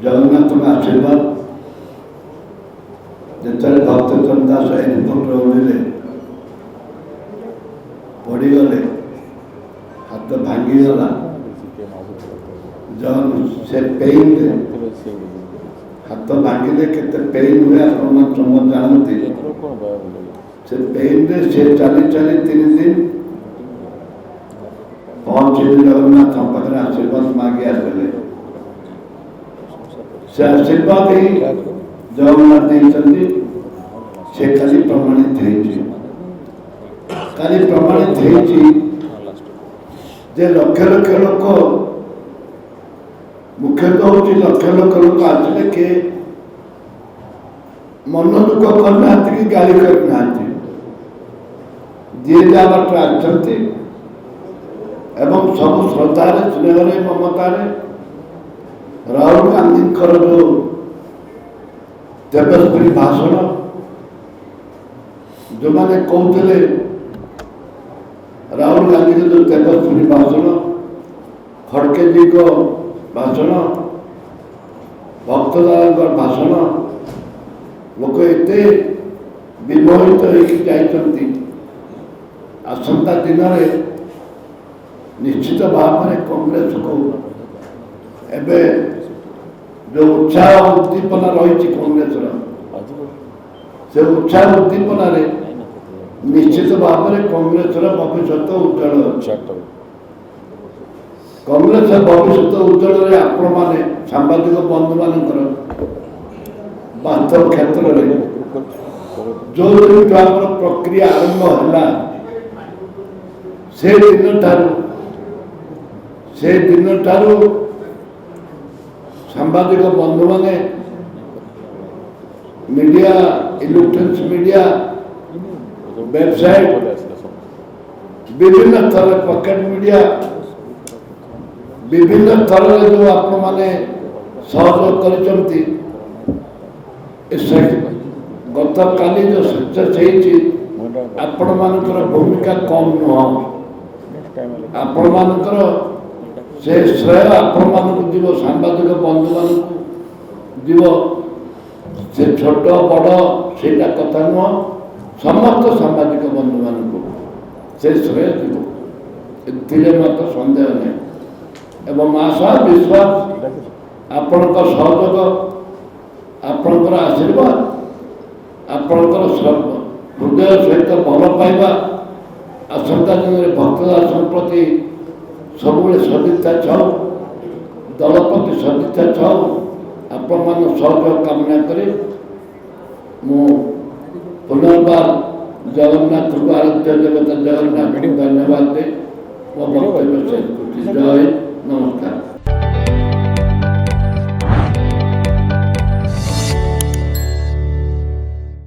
जगन्नाथ आशीर्वाद जिते भक्त चंदास एयरपोर्ट ओह्लैले पड़गले हाथ भांगीगला जन से पेन हाथ भांगिले केते पेन हुए आप जानते से पेन रे से चली चली 3 दिन पहुंचे जगन्नाथ पाखे आशीर्वाद मागे आसले से आशीर्वाद ही जगन्नाथ देते से खाली प्रमाणित खाली प्रमाणित जे लक्ष लक्ष लोक मुख्यतः हूँ लक्ष लक्ष लोक आसले के मन दुख करना कि गाली करना जी जा बाट आसती एवं सब श्रद्धार स्नेह ममतार राहुल गांधी जो तेजस्वी भाषण जो मैंने कहते राहुल गांधी के जो तेजस्वी भाषण खड़के जी को भाषण भक्तदार भाषण लोक एते विमोहित होती आसंता दिन में निश्चित भाव में कांग्रेस को एबे जो उत्साह उद्दीपना रही कांग्रेस से उत्साह उद्दीपन निश्चित भाव में कांग्रेस भविष्य उज्जवल कांग्रेस भविष्य उज्जवल आपण मैंने सांबादिक बंधु मान बास्तव क्षेत्र में जो दिन प्रक्रिया आरंभ है से दिन ठारू सांबादिक बंधु माने मीडिया इलेक्ट्रॉनिक्स मीडिया वेबसाइट विभिन्न स्तर पॉकेट मीडिया विभिन्न स्तर जो आपण माने सहयोग करचंती गत काली जो सक्सेस आपण मानकर भूमिका कम नुह आपण मानकर से श्रेय आपण मानक जीव सांबादिक बंधु मानक जीव से छोट बड़ से कथा नुह समस्त सांबादिक बंधु मानक से श्रेय जीव ए मत सन्देह नहीं एवं आशा विश्वास आपण सहयोग आपणकर आशीर्वाद आपणकर हृदय सहित भल पाइबा आसंता दिन में भक्तदास प्रति सब सदिच्छा छाऊ दल प्रति सदिच्छा छाऊ आपण मान सहयोग कामना करे मु पुनर्बार जगन्नाथ को आराध्य देवता जगन्नाथ को धन्यवाद दे मो वक्तव्य से जय नमस्कार।